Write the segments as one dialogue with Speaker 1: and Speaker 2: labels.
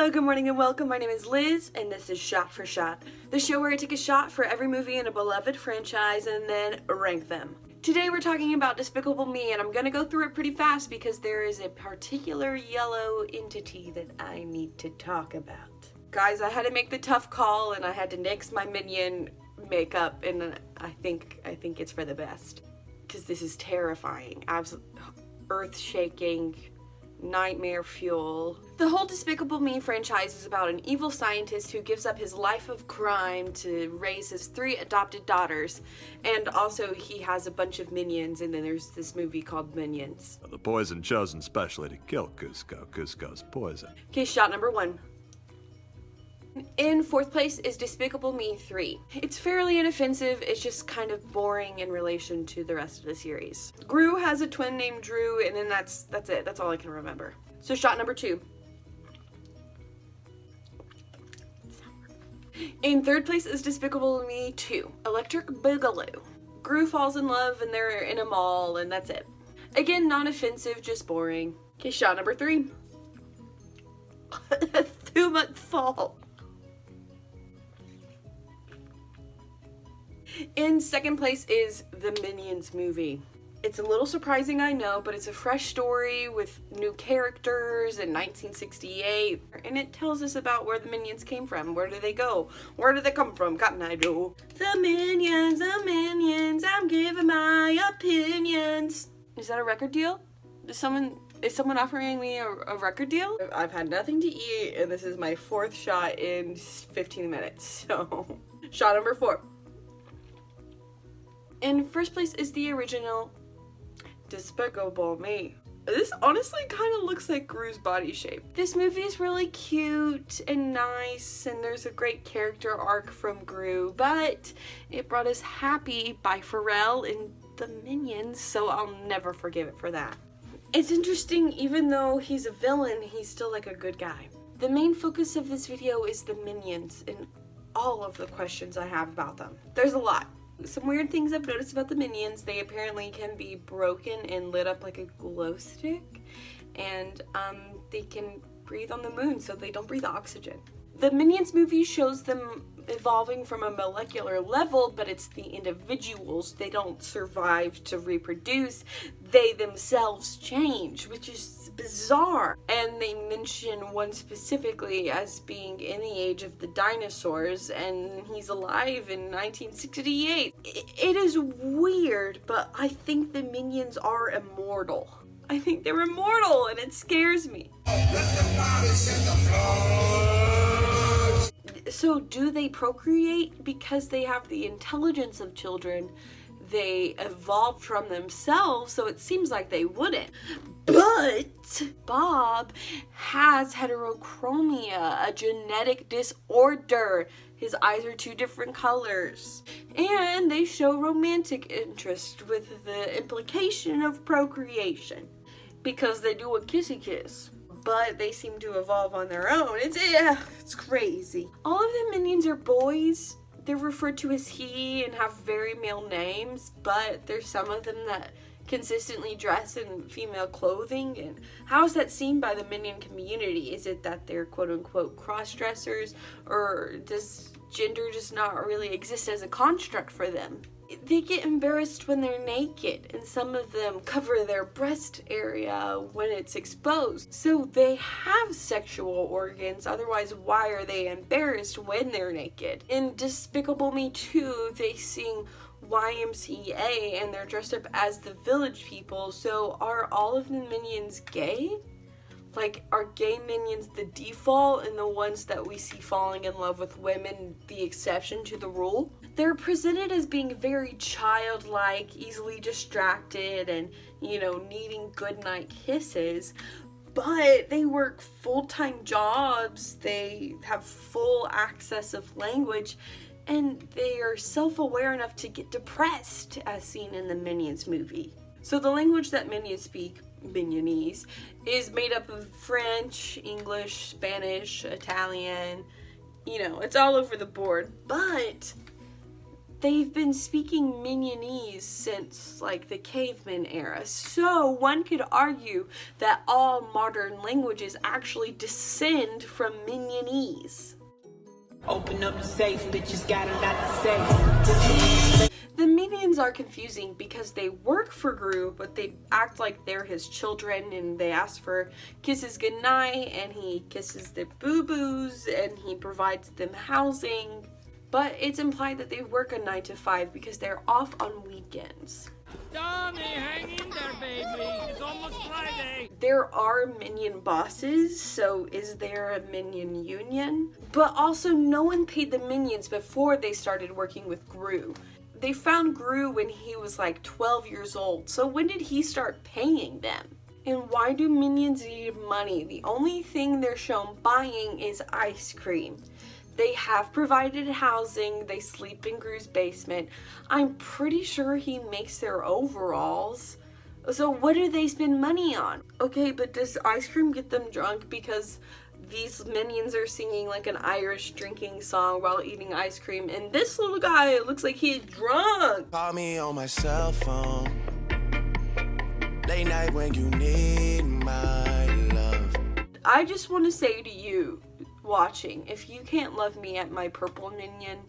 Speaker 1: Hello, good morning, and welcome. My name is Liz, and this is Shot for Shot, the show where I take a shot for every movie in a beloved franchise and then rank them. Today we're talking about Despicable Me, and I'm gonna go through it pretty fast because there is a particular yellow entity that I need to talk about. Guys, I had to make the tough call, and I had to nix my Minion makeup, and I think it's for the best. Because this is terrifying, absolute earth-shaking, nightmare fuel. The whole Despicable Me franchise is about an evil scientist who gives up his life of crime to raise his 3 adopted daughters, and also he has a bunch of minions, and then there's this movie called Minions.
Speaker 2: The poison chosen specially to kill Cusco. Cusco's poison.
Speaker 1: Okay, shot number 1. In 4th place is Despicable Me 3. It's fairly inoffensive, it's just kind of boring in relation to the rest of the series. Gru has a twin named Drew, and then that's it. That's all I can remember. So shot number 2. In 3rd place is Despicable Me 2, Electric Boogaloo. Gru falls in love and they're in a mall, and that's it. Again, non-offensive, just boring. Okay, shot number 3. 2-month fall. In 2nd place is the Minions movie. It's a little surprising, I know, but it's a fresh story with new characters in 1968, and it tells us about where the Minions came from. Where do they go? Where do they come from? Cotton Eye Joe. The Minions, I'm giving my opinions. Is that a record deal? Is someone offering me a record deal? I've had nothing to eat, and this is my 4th shot in 15 minutes, so. Shot number 4. In 1st place is the original Despicable Me. This honestly kind of looks like Gru's body shape. This movie is really cute and nice, and there's a great character arc from Gru, but it brought us Happy by Pharrell and the Minions, so I'll never forgive it for that. It's interesting, even though he's a villain, he's still like a good guy. The main focus of this video is the Minions and all of the questions I have about them. There's a lot. Some weird things I've noticed about the Minions: they apparently can be broken and lit up like a glow stick, and they can breathe on the moon, so they don't breathe oxygen. The Minions movie shows them evolving from a molecular level, but it's the individuals. They don't survive to reproduce. They themselves change, which is bizarre. And they mention one specifically as being in the age of the dinosaurs, and he's alive in 1968. It is weird, but I think the Minions are immortal. I think they're immortal, and it scares me. So do they procreate because they have the intelligence of children? They evolved from themselves, so it seems like they wouldn't. But Bob has heterochromia, a genetic disorder. His eyes are 2 different colors. And they show romantic interest with the implication of procreation, because they do a kissy kiss. But they seem to evolve on their own. It's crazy. All of the Minions are boys. They're referred to as he and have very male names, but there's some of them that consistently dress in female clothing. And how is that seen by the Minion community? Is it that they're quote-unquote cross-dressers, or does gender just not really exist as a construct for them? They get embarrassed when they're naked, and some of them cover their breast area when it's exposed. So they have sexual organs, otherwise why are they embarrassed when they're naked? In Despicable Me 2, they sing YMCA and they're dressed up as the Village People, so are all of the Minions gay? Like, are gay Minions the default and the ones that we see falling in love with women the exception to the rule? They're presented as being very childlike, easily distracted, and, needing goodnight kisses, but they work full-time jobs, they have full access of language, and they are self-aware enough to get depressed, as seen in the Minions movie. So the language that Minions speak, Minionese, is made up of French, English, Spanish, Italian, it's all over the board, but they've been speaking Minionese since like the caveman era. So one could argue that all modern languages actually descend from Minionese.
Speaker 3: Open up the safe, bitches got a lot to say.
Speaker 1: The minions are confusing because they work for Gru, but they act like they're his children, and they ask for kisses goodnight, and he kisses their boo-boos, and he provides them housing. But it's implied that they work a 9 to 5 because they're off on weekends.
Speaker 4: Tommy, hang in there, baby. It's almost Friday.
Speaker 1: There are minion bosses, so is there a minion union? But also, no one paid the minions before they started working with Gru. They found Gru when he was like 12 years old, so when did he start paying them? And why do minions need money? The only thing they're shown buying is ice cream. They have provided housing, they sleep in Gru's basement. I'm pretty sure he makes their overalls. So what do they spend money on? Okay, but does ice cream get them drunk because these minions are singing like an Irish drinking song while eating ice cream, and this little guy looks like he's drunk?
Speaker 5: Call me on my cell phone, late night when you need my love.
Speaker 1: I just want to say to you watching, if you can't love me at my purple minion,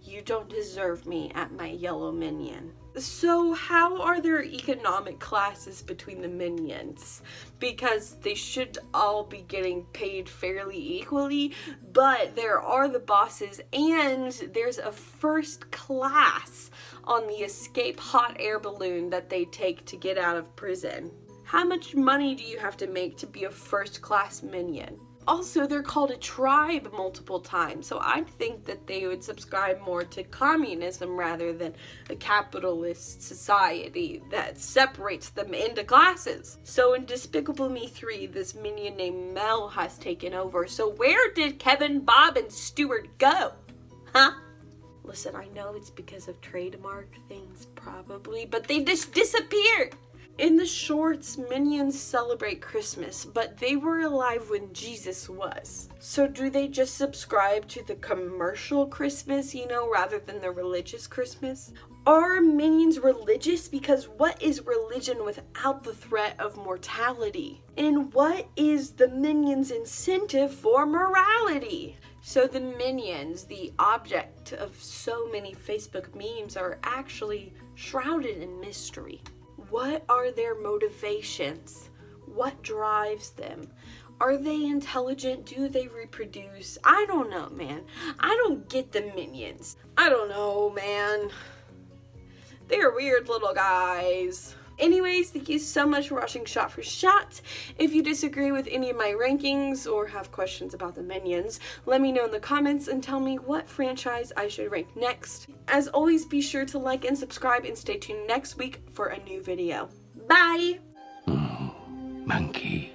Speaker 1: you don't deserve me at my yellow minion. So how are there economic classes between the minions? Because they should all be getting paid fairly equally, but there are the bosses, and there's a first class on the escape hot air balloon that they take to get out of prison. How much money do you have to make to be a first class minion? Also, they're called a tribe multiple times, so I think that they would subscribe more to communism rather than a capitalist society that separates them into classes. So in Despicable Me 3, this minion named Mel has taken over. So where did Kevin, Bob, and Stuart go? Huh? Listen, I know it's because of trademark things probably, but they just disappeared. In the shorts, minions celebrate Christmas, but they were alive when Jesus was. So do they just subscribe to the commercial Christmas, rather than the religious Christmas? Are minions religious? Because what is religion without the threat of mortality? And what is the minions' incentive for morality? So the minions, the object of so many Facebook memes, are actually shrouded in mystery. What are their motivations? What drives them? Are they intelligent? Do they reproduce? I don't know, man. I don't get the minions. I don't know, man. They're weird little guys. Anyways, thank you so much for watching Shot for Shot. If you disagree with any of my rankings or have questions about the minions, let me know in the comments and tell me what franchise I should rank next. As always, be sure to like and subscribe and stay tuned next week for a new video. Bye!
Speaker 6: Monkey.